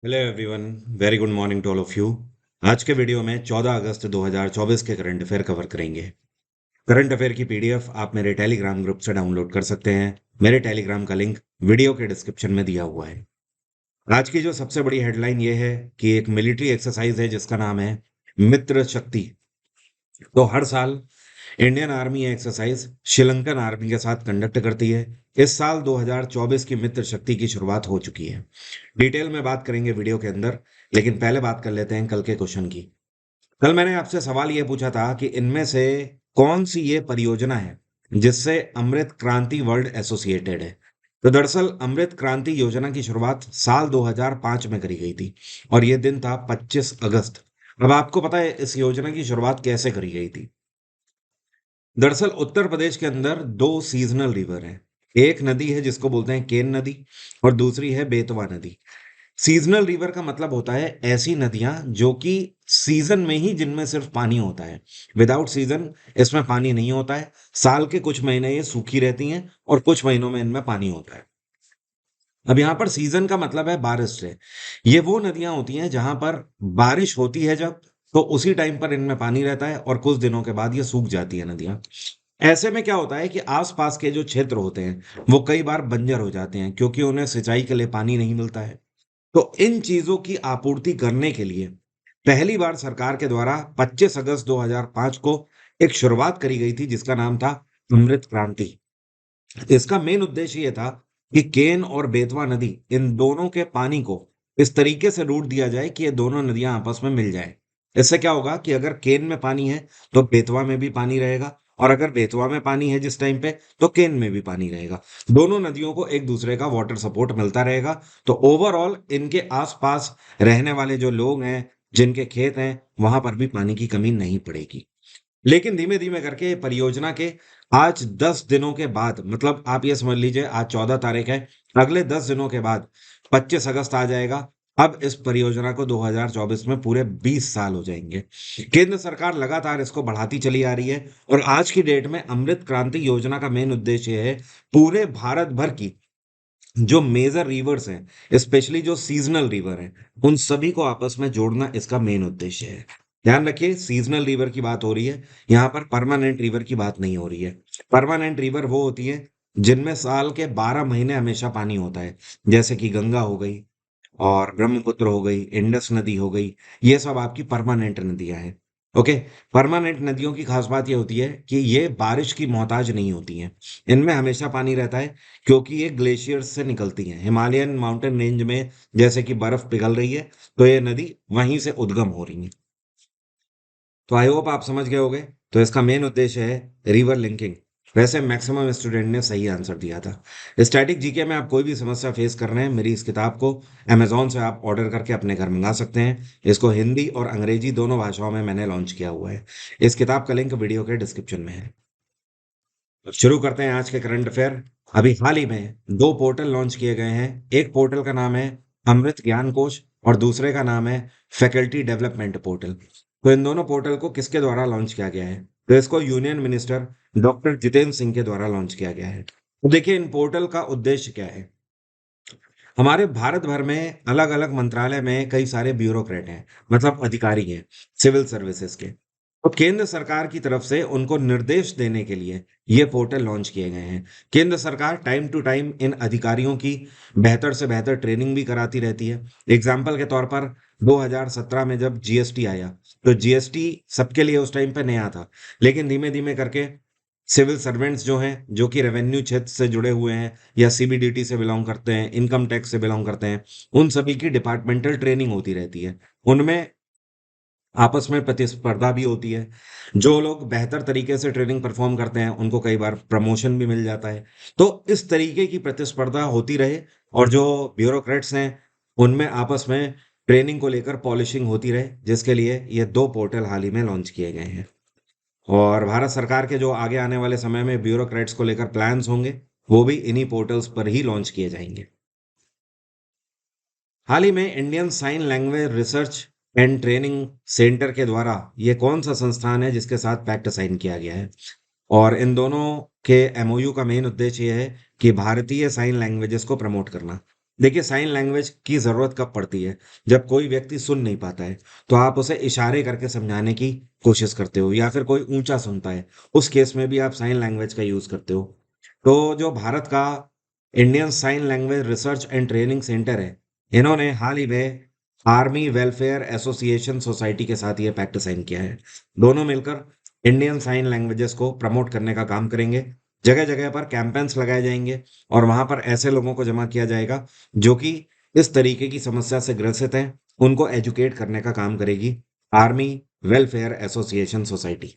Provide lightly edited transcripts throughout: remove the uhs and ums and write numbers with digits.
Hello everyone, very good morning to all of you. आज के video में 14 अगस्त 2024 के करंट अफेयर कवर करेंगे। करंट अफेयर की पीडीएफ आप मेरे टेलीग्राम ग्रुप से डाउनलोड कर सकते हैं। मेरे टेलीग्राम का लिंक वीडियो के डिस्क्रिप्शन में दिया हुआ है। आज की जो सबसे बड़ी हेडलाइन ये है कि एक मिलिट्री एक्सरसाइज है जिसका नाम है मित्र शक्ति। तो हर साल इंडियन आर्मी ये एक्सरसाइज श्रीलंकन आर्मी के साथ कंडक्ट करती है। इस साल 2024 की मित्र शक्ति की शुरुआत हो चुकी है। डिटेल में बात करेंगे वीडियो के अंदर, लेकिन पहले बात कर लेते हैं कल के क्वेश्चन की। कल मैंने आपसे सवाल ये पूछा था कि इनमें से कौन सी ये परियोजना है जिससे अमृत क्रांति वर्ल्ड एसोसिएटेड है। तो दरअसल अमृत क्रांति योजना की शुरुआत साल 2005 में करी गई थी और यह दिन था 25 अगस्त। अब आपको पता है इस योजना की शुरुआत कैसे करी गई थी। दरअसल उत्तर प्रदेश के अंदर दो सीजनल रिवर हैं। एक नदी है जिसको बोलते हैं केन नदी और दूसरी है बेतवा नदी। सीजनल रिवर का मतलब होता है ऐसी नदियां जो कि सीजन में ही जिनमें सिर्फ पानी होता है। विदाउट सीजन इसमें पानी नहीं होता है। साल के कुछ महीने ये सूखी रहती हैं और कुछ महीनों में इनमें पानी होता है। अब यहाँ पर सीजन का मतलब है बारिश से। ये वो नदियां होती हैं जहां पर बारिश होती है जब, तो उसी टाइम पर इनमें पानी रहता है और कुछ दिनों के बाद ये सूख जाती है नदियां। ऐसे में क्या होता है कि आसपास के जो क्षेत्र होते हैं वो कई बार बंजर हो जाते हैं क्योंकि उन्हें सिंचाई के लिए पानी नहीं मिलता है। तो इन चीजों की आपूर्ति करने के लिए पहली बार सरकार के द्वारा 25 अगस्त 2005 को एक शुरुआत करी गई थी जिसका नाम था अमृत क्रांति। इसका मेन उद्देश्य ये था कि केन और बेतवा नदी इन दोनों के पानी को इस तरीके से रूट दिया जाए कि ये दोनों नदियां आपस में मिल जाए। इससे क्या होगा कि अगर केन में पानी है तो बेतवा में भी पानी रहेगा, और अगर बेतवा में पानी है जिस टाइम पे तो केन में भी पानी रहेगा। दोनों नदियों को एक दूसरे का वाटर सपोर्ट मिलता रहेगा। तो ओवरऑल इनके आसपास रहने वाले जो लोग हैं, जिनके खेत हैं, वहां पर भी पानी की कमी नहीं पड़ेगी। लेकिन धीमे धीमे करके ये परियोजना के आज 10 दिनों के बाद, मतलब आप ये समझ लीजिए आज 14 तारीख है, अगले 10 दिनों के बाद 25 अगस्त आ जाएगा। अब इस परियोजना को 2024 में पूरे 20 साल हो जाएंगे। केंद्र सरकार लगातार इसको बढ़ाती चली आ रही है और आज की डेट में अमृत क्रांति योजना का मेन उद्देश्य है पूरे भारत भर की जो मेजर रिवर्स हैं, स्पेशली जो सीजनल रिवर हैं, उन सभी को आपस में जोड़ना इसका मेन उद्देश्य है। ध्यान रखिए, सीजनल रिवर की बात हो रही है, यहाँ पर परमानेंट रिवर की बात नहीं हो रही है। परमानेंट रिवर वो होती है जिनमें साल के 12 महीने हमेशा पानी होता है, जैसे कि गंगा हो गई और ब्रह्मपुत्र हो गई, इंडस नदी हो गई। ये सब आपकी परमानेंट नदियां हैं। ओके। परमानेंट नदियों की खास बात ये होती है कि ये बारिश की मोहताज नहीं होती हैं। इनमें हमेशा पानी रहता है क्योंकि ये ग्लेशियर्स से निकलती हैं हिमालयन माउंटेन रेंज में। जैसे कि बर्फ पिघल रही है तो ये नदी वहीं से उद्गम हो रही है। तो आई होप आप समझ गए होंगे। तो इसका मेन उद्देश्य है रिवर लिंकिंग। वैसे मैक्सिमम स्टूडेंट ने सही आंसर दिया था। स्टैटिक जीके में आप कोई भी समस्या फेस कर रहे हैं, मेरी इस किताब को अमेजोन से आप ऑर्डर करके अपने घर मंगा सकते हैं। इसको हिंदी और अंग्रेजी दोनों भाषाओं में मैंने लॉन्च किया हुआ है। इस किताब का लिंक वीडियो के डिस्क्रिप्शन में है। तो शुरू करते हैं आज के करंट अफेयर। अभी हाल ही में दो पोर्टल लॉन्च किए गए हैं। एक पोर्टल का नाम है अमृत ज्ञान कोश और दूसरे का नाम है फैकल्टी डेवलपमेंट पोर्टल। तो इन दोनों पोर्टल को किसके द्वारा लॉन्च किया गया है? तो इसको union minister doctor Jitendra Singh के द्वारा लॉन्च किया गया है। तो देखिए इन पोर्टल का उद्देश्य क्या है। हमारे भारत भर में अलग अलग मंत्रालय में कई सारे ब्यूरोक्रेट हैं, मतलब अधिकारी हैं सिविल सर्विसेज के। तो केंद्र सरकार की तरफ से उनको निर्देश देने के लिए ये पोर्टल लॉन्च किए गए हैं। केंद्र सरकार टाइम टू टाइम इन अधिकारियों की बेहतर से बेहतर ट्रेनिंग भी कराती रहती है। एग्जाम्पल के तौर पर 2017 में जब जीएसटी आया, तो जीएसटी सबके लिए उस टाइम पे नया था, लेकिन धीमे धीमे करके सिविल सर्वेंट्स जो हैं, जो कि रेवेन्यू क्षेत्र से जुड़े हुए हैं या सीबीडीटी से बिलोंग करते हैं, इनकम टैक्स से बिलोंग करते हैं, उन सभी की डिपार्टमेंटल ट्रेनिंग होती रहती है। उनमें आपस में प्रतिस्पर्धा भी होती है। जो लोग बेहतर तरीके से ट्रेनिंग परफॉर्म करते हैं उनको कई बार प्रमोशन भी मिल जाता है। तो इस तरीके की प्रतिस्पर्धा होती रहे और जो ब्यूरोक्रेट्स हैं उनमें आपस में ट्रेनिंग को लेकर पॉलिशिंग होती रहे, जिसके लिए ये दो पोर्टल हाल ही में लॉन्च किए गए हैं। और भारत सरकार के जो आगे आने वाले समय में ब्यूरोक्रेट्स को लेकर प्लान्स होंगे, वो भी इन्हीं पोर्टल्स पर ही लॉन्च किए जाएंगे। हाल ही में Indian sign language research and training centre के द्वारा ये कौन सा संस्थान है जिसके साथ पैक्ट साइन किया गया है? और इन दोनों के एमओयू का मेन उद्देश्य ये है कि भारतीय साइन लैंग्वेजेस को प्रमोट करना। देखिए, साइन लैंग्वेज की ज़रूरत कब पड़ती है? जब कोई व्यक्ति सुन नहीं पाता है, तो आप उसे इशारे करके समझाने की कोशिश करते हो या फिर कोई ऊँचा सुनता है, उस केस में भी आप साइन लैंग्वेज का यूज़ करते हो। तो जो भारत का Indian sign language research and training centre है, इन्होंने हाल ही में आर्मी वेलफेयर एसोसिएशन सोसाइटी के साथ ये पैक्ट साइन किया है। दोनों मिलकर इंडियन साइन लैंग्वेजेस को प्रमोट करने का काम करेंगे। जगह-जगह पर कैंपेन्स लगाए जाएँगे और वहाँ पर ऐसे लोगों को जमा किया जाएगा जो कि इस तरीके की समस्या से ग्रसित हैं, उनको एजुकेट करने का काम करेगी आर्मी वेलफेयर एसोसिएशन सोसाइटी।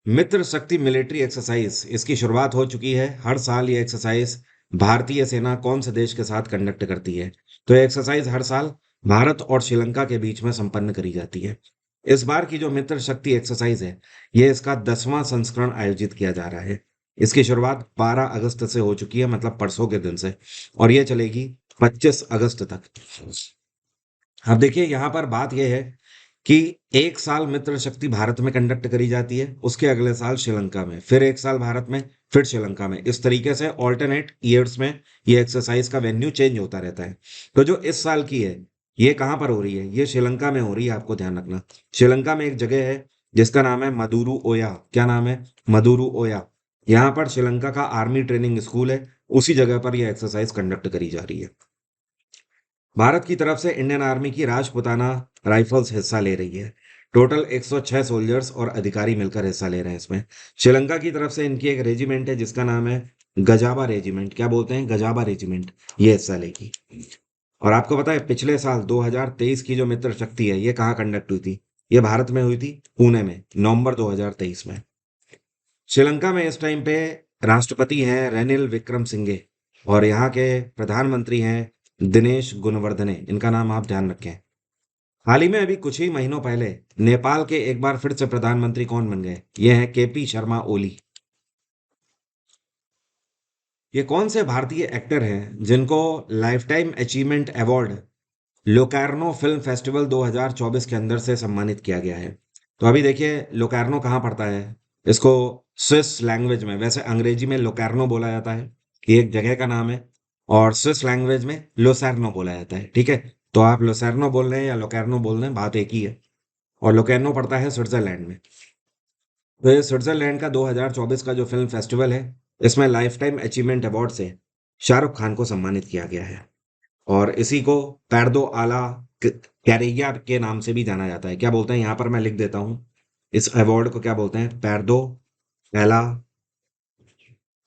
मित्र शक्ति मिलिट्री एक्सरसाइज इसकी शुरुआत हो चुकी है। हर साल ये एक्सरसाइज भारतीय सेना कौन से देश के साथ कंडक्ट करती है? तो ये एक्सरसाइज हर साल भारत और श्रीलंका के बीच में संपन्न करी जाती है। इस बार की जो मित्र शक्ति एक्सरसाइज है, ये इसका 10वां संस्करण आयोजित किया जा रहा है। इसकी शुरुआत 12 अगस्त से हो चुकी है, मतलब परसों के दिन से, और ये चलेगी 25 अगस्त तक। अब देखिए, यहाँ पर बात ये है कि एक साल मित्र शक्ति भारत में कंडक्ट करी जाती है, उसके अगले साल श्रीलंका में, फिर एक साल भारत में, फिर श्रीलंका में। इस तरीके से ऑल्टरनेट ईयर्स में ये एक्सरसाइज का वेन्यू चेंज होता रहता है। तो जो इस साल की है, ये कहाँ पर हो रही है? ये श्रीलंका में हो रही है, आपको ध्यान रखना। श्रीलंका में एक जगह है जिसका नाम है मदुरु ओया। क्या नाम है? मदुरु ओया। यहाँ पर श्रीलंका का आर्मी ट्रेनिंग स्कूल है, उसी जगह पर यह एक्सरसाइज कंडक्ट करी जा रही है। भारत की तरफ से इंडियन आर्मी की राजपुताना राइफल्स हिस्सा ले रही है। टोटल 106 सोल्जर्स और अधिकारी मिलकर हिस्सा ले रहे हैं इसमें। श्रीलंका की तरफ से इनकी एक रेजिमेंट है जिसका नाम है गजाबा रेजिमेंट। क्या बोलते हैं? गजाबा रेजिमेंट। ये हिस्सा लेगी। और आपको पता है, पिछले साल 2023 की जो मित्र शक्ति है, ये कहाँ कंडक्ट हुई थी? ये भारत में हुई थी, पुणे में, नवंबर 2023 में। श्रीलंका में इस टाइम पे राष्ट्रपति हैं रेनिल विक्रमसिंघे और यहाँ के प्रधानमंत्री हैं दिनेश गुणवर्धने। इनका नाम आप ध्यान रखें। हाल ही में अभी कुछ ही महीनों पहले नेपाल के एक बार फिर से प्रधानमंत्री कौन बन गए? ये हैं केपी शर्मा ओली। ये कौन से भारतीय एक्टर हैं जिनको life time achievement award Locarno film festival 2024 के अंदर से सम्मानित किया गया है? तो अभी देखिए, लोकार्नो कहाँ पड़ता है? इसको स्विस लैंग्वेज में, वैसे अंग्रेजी में लोकार्नो बोला जाता है, ये एक जगह का नाम है, और स्विस लैंग्वेज में लोसार्नो बोला जाता है। ठीक है, तो आप लोसार्नो बोल रहे हैं या लोकार्नो बोल रहे हैं, बात एक ही है। और लोकार्नो पड़ता है स्विट्जरलैंड में। तो ये स्विट्जरलैंड का 2024 का जो फिल्म फेस्टिवल है, इसमें लाइफ टाइम अचीवमेंट अवार्ड से शाहरुख खान को सम्मानित किया गया है। और इसी को पैरदो आला कैरिया के नाम से भी जाना जाता है। क्या बोलते हैं? यहाँ पर मैं लिख देता हूँ, इस अवार्ड को क्या बोलते हैं? पैरदो एला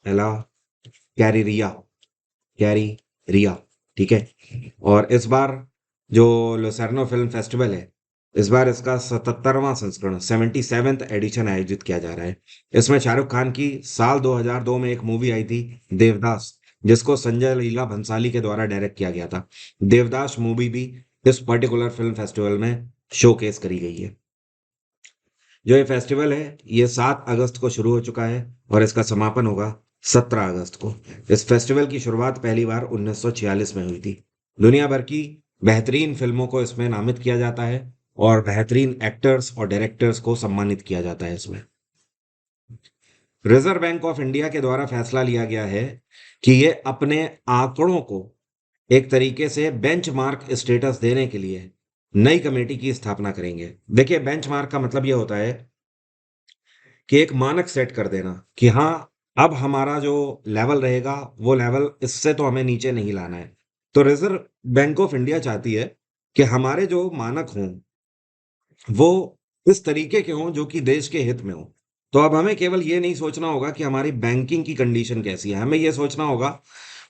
एला कैरिरिया, कैरिरिया। ठीक है। और इस बार जो लोसार्नो फिल्म फेस्टिवल है, इस बार इसका 77वां संस्करण, 77th एडिशन आयोजित किया जा रहा है। इसमें शाहरुख खान की साल 2002 में एक मूवी आई थी, देवदास, जिसको संजय लीला भंसाली के द्वारा डायरेक्ट किया गया था। देवदास मूवी भी इस पर्टिकुलर फिल्म फेस्टिवल में शोकेस करी गई है। जो ये फेस्टिवल है, ये 7 अगस्त को शुरू हो चुका है और इसका समापन होगा 17 अगस्त को। इस फेस्टिवल की शुरुआत पहली बार 1946 में हुई थी। दुनिया भर की बेहतरीन फिल्मों को इसमें नामित किया जाता है और बेहतरीन एक्टर्स और डायरेक्टर्स को सम्मानित किया जाता है इसमें। रिजर्व बैंक ऑफ इंडिया के द्वारा फैसला लिया गया है कि ये अपने आंकड़ों को एक तरीके से बेंचमार्क स्टेटस देने के लिए नई कमेटी की स्थापना करेंगे। देखिए, बेंचमार्क का मतलब ये होता है कि एक मानक सेट कर देना कि हाँ, अब हमारा जो लेवल रहेगा, वो लेवल इससे तो हमें नीचे नहीं लाना है। तो रिजर्व बैंक ऑफ इंडिया चाहती है कि हमारे जो मानक हों, वो इस तरीके के हों जो कि देश के हित में हों। तो अब हमें केवल ये नहीं सोचना होगा कि हमारी बैंकिंग की कंडीशन कैसी है, हमें ये सोचना होगा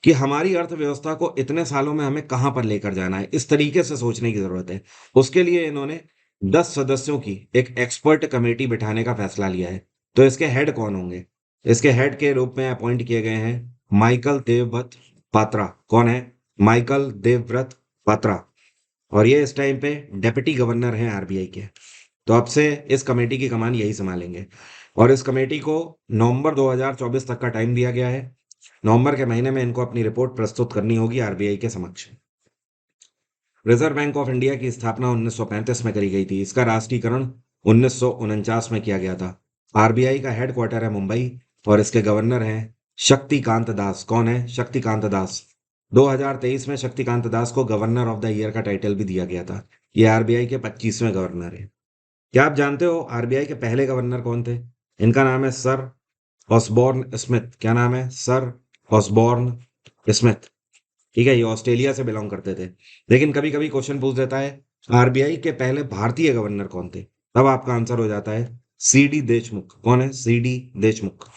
कि हमारी अर्थव्यवस्था को इतने सालों में हमें कहाँ पर लेकर जाना है। इस तरीके से सोचने की ज़रूरत है। उसके लिए इन्होंने 10 सदस्यों की एक एक्सपर्ट कमेटी बिठाने का फैसला लिया है। तो इसके हेड कौन होंगे? इसके हेड के रूप में अपॉइंट किए गए हैं माइकल देवव्रत पात्रा। कौन है? माइकल देवव्रत पात्रा। और ये इस टाइम पे डेप्यूटी गवर्नर हैं आरबीआई के। तो अब से इस कमेटी की कमान यही संभालेंगे और इस कमेटी को नवंबर 2024 तक का टाइम दिया गया है। नवंबर के महीने में इनको अपनी रिपोर्ट प्रस्तुत करनी होगी आरबीआई के समक्ष। रिजर्व बैंक ऑफ इंडिया की स्थापना 1935 में करी गई थी। इसका राष्ट्रीयकरण 1949 में किया गया था। आरबीआई का हेडक्वार्टर है मुंबई और इसके गवर्नर हैं शक्तिकांत दास। कौन है? शक्तिकांत दास। 2023 में शक्तिकांत दास को गवर्नर ऑफ द ईयर का टाइटल भी दिया गया था। ये आरबीआई के 25वें गवर्नर है। क्या आप जानते हो आरबीआई के पहले गवर्नर कौन थे? इनका नाम है सर ऑसबॉर्न स्मिथ। क्या नाम है? Sir Osborne Smith. ठीक है, ये ऑस्ट्रेलिया से बिलोंग करते थे। लेकिन कभी कभी क्वेश्चन पूछ देता है आरबीआई के पहले भारतीय गवर्नर कौन थे, तब आपका आंसर हो जाता है सी डी देशमुख। कौन है? C D Deshmukh.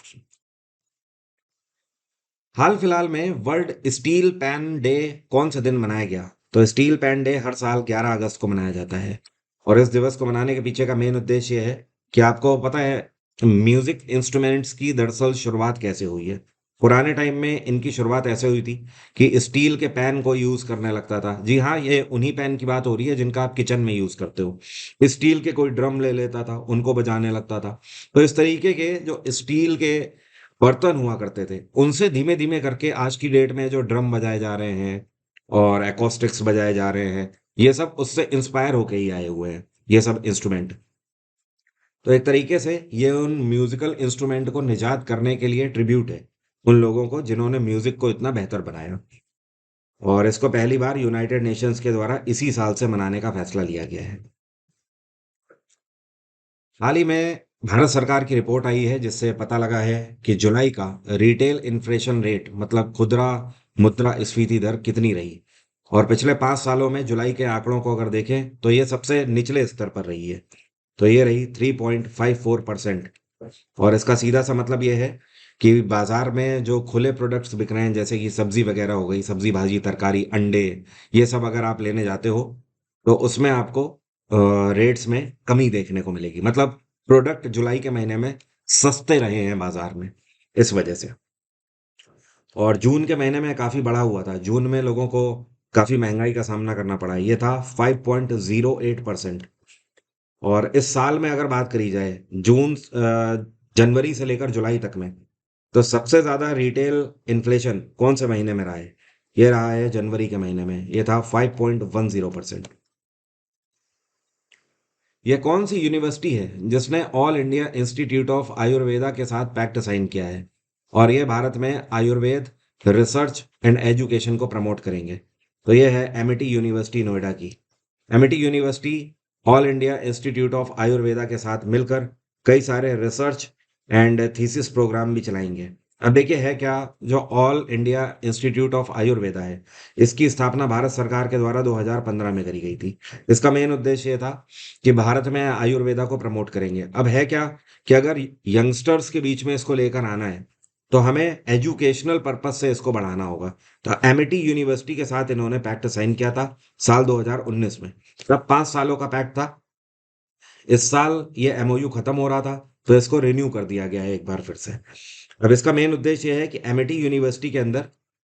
हाल फिलहाल में वर्ल्ड स्टील पैन डे कौन से दिन मनाया गया? तो स्टील पैन डे हर साल 11 अगस्त को मनाया जाता है। और इस दिवस को मनाने के पीछे का मेन उद्देश्य ये है कि आपको पता है म्यूजिक इंस्ट्रूमेंट्स की दरअसल शुरुआत कैसे हुई है। पुराने टाइम में इनकी शुरुआत ऐसे हुई थी कि स्टील के पैन को यूज करने लगता था। जी हाँ, ये उन्हीं पैन की बात हो रही है जिनका आप किचन में यूज करते हो। स्टील के कोई ड्रम ले लेता था, उनको बजाने लगता था। तो इस तरीके के जो स्टील के बर्तन हुआ करते थे, उनसे धीमे धीमे करके आज की डेट में जो ड्रम बजाए जा रहे हैं और एकॉस्टिक्स बजाए जा रहे हैं, ये सब उससे इंस्पायर होके ही आए हुए हैं, ये सब इंस्ट्रूमेंट। तो एक तरीके से ये उन म्यूजिकल इंस्ट्रूमेंट को निजात करने के लिए ट्रिब्यूट है उन लोगों को जिन्होंने म्यूजिक को इतना बेहतर बनाया। और इसको पहली बार यूनाइटेड नेशंस के द्वारा इसी साल से मनाने का फैसला लिया गया है। हाल ही में भारत सरकार की रिपोर्ट आई है जिससे पता लगा है कि जुलाई का रिटेल इन्फ्लेशन रेट, मतलब खुदरा मुद्रा स्फीति दर कितनी रही। और पिछले 5 सालों में जुलाई के आंकड़ों को अगर देखें तो ये सबसे निचले स्तर पर रही है। तो ये रही 3.54%। और इसका सीधा सा मतलब ये है कि बाजार में जो खुले प्रोडक्ट्स बिक रहे हैं, जैसे कि सब्जी वगैरह हो गई, सब्जी भाजी तरकारी अंडे, ये सब अगर आप लेने जाते हो तो उसमें आपको रेट्स में कमी देखने को मिलेगी। मतलब प्रोडक्ट जुलाई के महीने में सस्ते रहे हैं बाजार में, इस वजह से। और जून के महीने में काफी बढ़ा हुआ था। जून में लोगों को काफी महंगाई का सामना करना पड़ा। ये था 5.08%। और इस साल में अगर बात करी जाए जनवरी से लेकर जुलाई तक में, तो सबसे ज्यादा रिटेल इन्फ्लेशन कौन से महीने में रहा है? ये रहा है जनवरी के महीने में, ये था 5.10%। ये कौन सी यूनिवर्सिटी है जिसने all India institute of Ayurveda के साथ पैक्ट साइन किया है और ये भारत में आयुर्वेद रिसर्च एंड एजुकेशन को प्रमोट करेंगे? तो ये है एमिटी यूनिवर्सिटी नोएडा की। Amity university all India institute of Ayurveda के साथ मिलकर कई सारे रिसर्च एंड थीसिस प्रोग्राम भी चलाएंगे। अब देखिए है क्या, जो all India institute of Ayurveda है, इसकी स्थापना भारत सरकार के द्वारा 2015 में करी गई थी। इसका मेन उद्देश्य ये था कि भारत में आयुर्वेदा को प्रमोट करेंगे। अब है क्या कि अगर यंगस्टर्स के बीच में इसको लेकर आना है तो हमें एजुकेशनल पर्पस से इसको बढ़ाना होगा। तो एमिटी यूनिवर्सिटी के साथ इन्होंने पैक्ट साइन किया था साल 2019 में। तब 5 सालों का पैक्ट था। इस साल ये एमओयू खत्म हो रहा था, तो इसको रिन्यू कर दिया गया है एक बार फिर से। अब इसका मेन उद्देश्य ये है कि एमिटी यूनिवर्सिटी के अंदर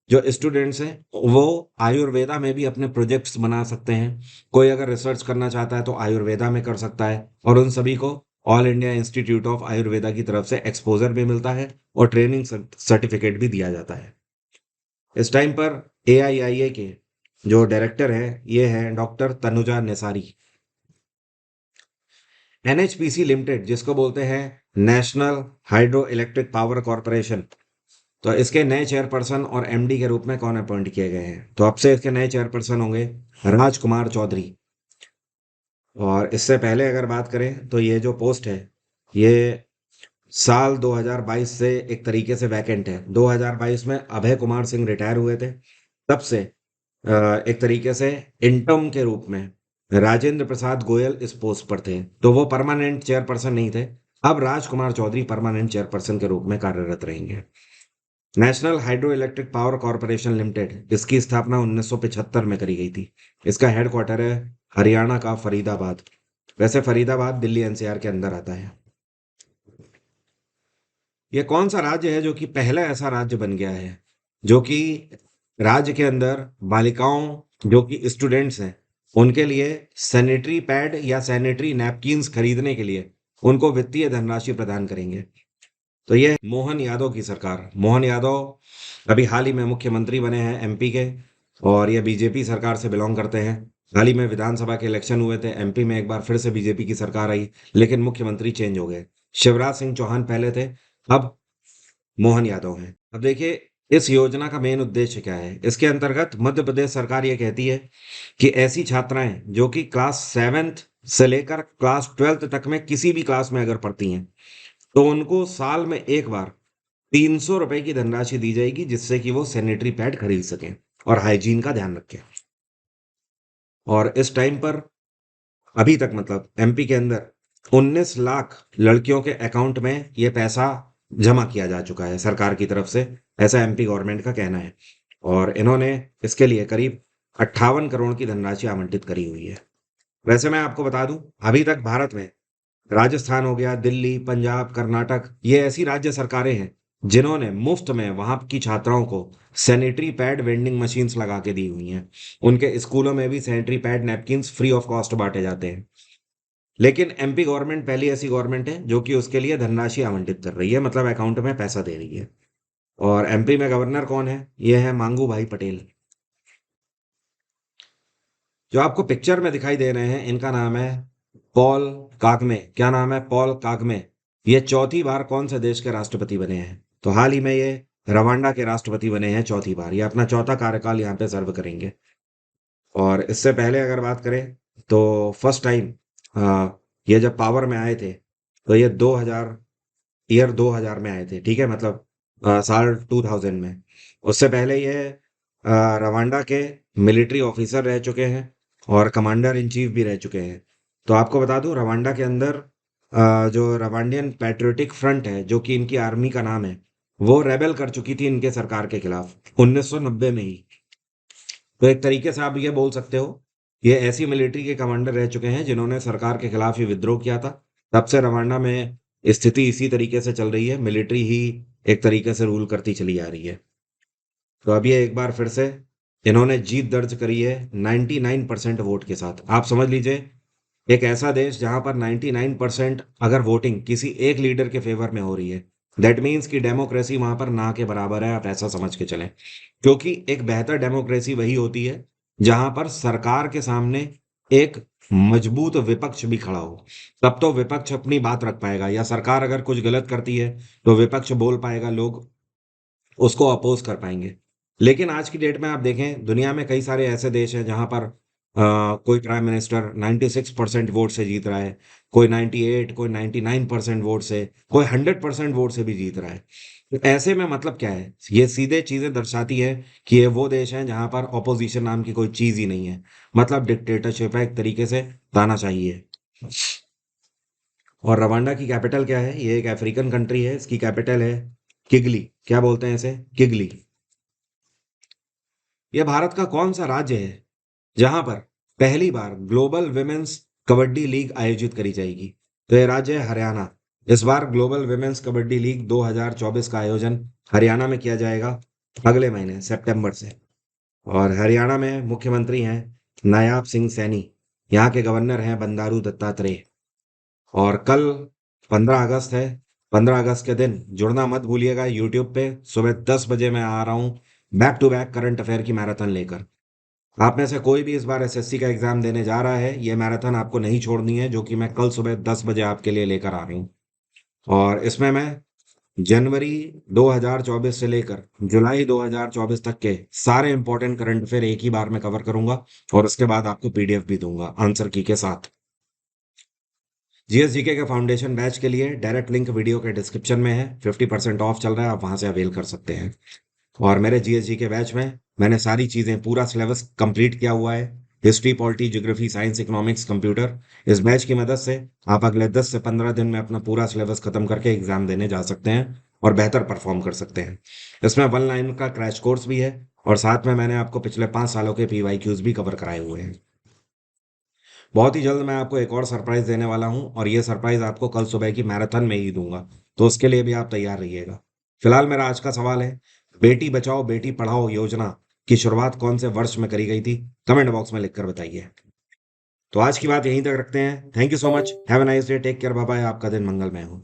जो स्टूडेंट्स हैं वो आयुर्वेदा में भी अपने प्रोजेक्ट्स बना सकते हैं। कोई अगर रिसर्च करना चाहता है तो आयुर्वेदा में कर सकता है, और उन सभी को all India institute of Ayurveda की तरफ से एक्सपोजर भी मिलता है और ट्रेनिंग सर्टिफिकेट भी दिया जाता है। इस टाइम पर एआईआईए के जो डायरेक्टर है ये है doctor Tanuja Nisari. NHPC limited, जिसको बोलते हैं national hydro electric power corporation, तो इसके नए चेयरपर्सन और एमडी के रूप में कौन अपॉइंट किए गए हैं? तो अब से इसके नए चेयरपर्सन होंगे राजकुमार चौधरी। और इससे पहले अगर बात करें तो ये जो पोस्ट है ये साल 2022 से एक तरीके से वैकेंट है। 2022 में अभय कुमार सिंह रिटायर हुए थे, तब से एक तरीके से इंटर्म के रूप में राजेंद्र प्रसाद गोयल इस पोस्ट पर थे, तो वो परमानेंट चेयरपर्सन नहीं थे। अब राजकुमार चौधरी परमानेंट चेयरपर्सन के रूप में कार्यरत रहेंगे। National hydro electric power corporation limited, इसकी स्थापना 1975 में करी गई थी। इसका हेडक्वार्टर है हरियाणा का फरीदाबाद। वैसे फरीदाबाद दिल्ली एनसीआर के अंदर आता है। यह कौन सा राज्य है जो कि पहला ऐसा राज्य बन गया है जो कि राज्य के अंदर बालिकाओं जो कि स्टूडेंट्स हैं उनके लिए सैनिटरी पैड या सैनिटरी नैपकिन्स खरीदने के लिए उनको वित्तीय धनराशि प्रदान करेंगे? तो ये मोहन यादव की सरकार। मोहन यादव अभी हाल ही में मुख्यमंत्री बने हैं एमपी के, और ये बीजेपी सरकार से बिलोंग करते हैं। हाल ही में विधानसभा के इलेक्शन हुए थे, एमपी में एक बार फिर से बीजेपी की सरकार आई, लेकिन मुख्यमंत्री चेंज हो गए। शिवराज सिंह चौहान पहले थे, अब मोहन यादव हैं। अब देखिए इस योजना का मेन उद्देश्य क्या है? इसके अंतर्गत मध्य प्रदेश सरकार ये कहती है कि ऐसी छात्राएं जो कि क्लास 7th से लेकर क्लास 12th तक में किसी भी क्लास में अगर पढ़ती हैं, तो उनको साल में एक बार 300 रुपए की धनराशि दी जाएगी, जिससे कि वो सैनिटरी पैड खरीद सकें और हाइजीन का ध्यान रखें। और इस टाइम पर अभी तक मतलब एमपी के अंदर 19 लाख लड़कियों के अकाउंट में ये पैसा जमा किया जा चुका है सरकार की तरफ से, ऐसा एमपी गवर्नमेंट का कहना है। और इन्होंने इसके लिए करीब 58 करोड़ की धनराशि आवंटित करी हुई है। वैसे मैं आपको बता दूं, अभी तक भारत में राजस्थान हो गया, दिल्ली, पंजाब, कर्नाटक, ये ऐसी राज्य सरकारें हैं जिन्होंने मुफ्त में वहां की छात्राओं को सैनिटरी पैड वेंडिंग मशीन्स लगा के दी हुई हैं। उनके स्कूलों में भी sanitary pad napkins free of cost बांटे जाते हैं। लेकिन एमपी गवर्नमेंट पहली ऐसी गवर्नमेंट है जो कि उसके लिए धनराशि आवंटित कर रही है, मतलब अकाउंट में पैसा दे रही है। और एमपी में गवर्नर कौन है? ये है मांगू भाई पटेल। जो आपको पिक्चर में दिखाई दे रहे हैं, इनका नाम है पॉल कागमे। क्या नाम है? Paul Kagame. ये चौथी बार कौन से देश के राष्ट्रपति बने हैं? तो हाल ही में ये रवांडा के राष्ट्रपति बने हैं चौथी बार। ये अपना चौथा कार्यकाल यहाँ पे सर्व करेंगे। और इससे पहले अगर बात करें तो फर्स्ट टाइम ये जब पावर में आए थे, तो ये 2000 ईयर 2000 में आए थे, ठीक है, मतलब साल 2000 में। उससे पहले ये रवांडा के मिलिट्री ऑफिसर रह चुके हैं और कमांडर इन चीफ भी रह चुके हैं। तो आपको बता दूं, रवांडा के अंदर जो रवांडियन पैट्रियोटिक फ्रंट है, जो कि इनकी आर्मी का नाम है, वो रेबेल कर चुकी थी इनके सरकार के खिलाफ 1990 में ही। तो एक तरीके से आप ये बोल सकते हो, ये ऐसी मिलिट्री के कमांडर रह चुके हैं जिन्होंने सरकार के खिलाफ ही विद्रोह किया था। तब से रवांडा में स्थिति इसी तरीके से चल रही है, मिलिट्री ही एक तरीके से रूल करती चली आ रही है। तो अब ये एक बार फिर से इन्होंने जीत दर्ज करी है 99% वोट के साथ। आप समझ लीजिए, एक ऐसा देश जहां पर 99% अगर वोटिंग किसी एक लीडर के फेवर में हो रही है, दैट मीन्स कि डेमोक्रेसी वहां पर ना के बराबर है, आप ऐसा समझ के चलें। क्योंकि एक बेहतर डेमोक्रेसी वही होती है जहां पर सरकार के सामने एक मजबूत विपक्ष भी खड़ा हो। तब तो विपक्ष अपनी बात रख पाएगा, या सरकार अगर कुछ गलत करती है तो विपक्ष बोल पाएगा, लोग उसको अपोज कर पाएंगे। लेकिन आज की डेट में आप देखें, दुनिया में कई सारे ऐसे देश हैं जहां पर कोई प्राइम मिनिस्टर 96% वोट से जीत रहा है, कोई 98, कोई 99% वोट से, कोई 100% वोट से भी जीत रहा है। तो ऐसे में मतलब क्या है? ये सीधे चीजें दर्शाती है कि ये वो देश हैं जहां पर ऑपोजिशन नाम की कोई चीज ही नहीं है, मतलब डिक्टेटरशिप है एक तरीके से, तानाशाही है। और रवांडा की कैपिटल क्या है? ये एक अफ्रीकन कंट्री है, इसकी कैपिटल है किगली। क्या बोलते हैं इसे? किगली। यह भारत का कौन सा राज्य है जहां पर पहली बार ग्लोबल विमेन्स कबड्डी लीग आयोजित करी जाएगी? तो यह राज्य है हरियाणा। इस बार ग्लोबल विमेन्स कबड्डी लीग 2024 का आयोजन हरियाणा में किया जाएगा, अगले महीने सितंबर से। और हरियाणा में मुख्यमंत्री हैं नायाब सिंह सैनी, यहाँ के गवर्नर हैं बंडारू दत्तात्रेय। और कल 15 अगस्त है। 15 अगस्त के दिन जुड़ना मत भूलिएगा यूट्यूब पे। सुबह 10 बजे मैं आ रहा हूँ back to back current affair की मैराथन लेकर। आप में से कोई भी इस बार एसएससी का एग्जाम देने जा रहा है, ये मैराथन आपको नहीं छोड़नी है, जो कि मैं कल सुबह 10 बजे आपके लिए लेकर आ रही हूँ। और इसमें मैं जनवरी 2024 से लेकर जुलाई 2024 तक के सारे इंपॉर्टेंट करंट अफेयर एक ही बार में कवर करूंगा, और उसके बाद आपको पीडीएफ भी दूंगा आंसर की के साथ। जीएसजीके के फाउंडेशन बैच के लिए डायरेक्ट लिंक वीडियो के डिस्क्रिप्शन में है, 50% ऑफ चल रहा है, आप वहां से अवेल कर सकते हैं। और मेरे जीएसजी के बैच में मैंने सारी चीज़ें, पूरा सिलेबस कंप्लीट किया हुआ है, history, polity, geography, science, economics, computer. इस बैच की मदद से आप अगले 10 से 15 दिन में अपना पूरा सिलेबस खत्म करके एग्जाम देने जा सकते हैं और बेहतर परफॉर्म कर सकते हैं। इसमें 1 लाइन का क्रैश कोर्स भी है, और साथ में मैंने आपको पिछले 5 सालों के पीवाईक्यूज भी कवर कराए हुए हैं। बहुत ही जल्द मैं आपको एक और सरप्राइज देने वाला हूं, और ये सरप्राइज आपको कल सुबह की मैराथन में ही दूंगा, तो उसके लिए भी आप तैयार रहिएगा। फिलहाल मेरा आज का सवाल है, बेटी बचाओ बेटी पढ़ाओ योजना की शुरुआत कौन से वर्ष में करी गई थी? कमेंट बॉक्स में लिखकर बताइए। तो आज की बात यहीं तक रखते हैं। Thank you so much, have a nice day, take care, bye bye, आपका दिन मंगलमय हो।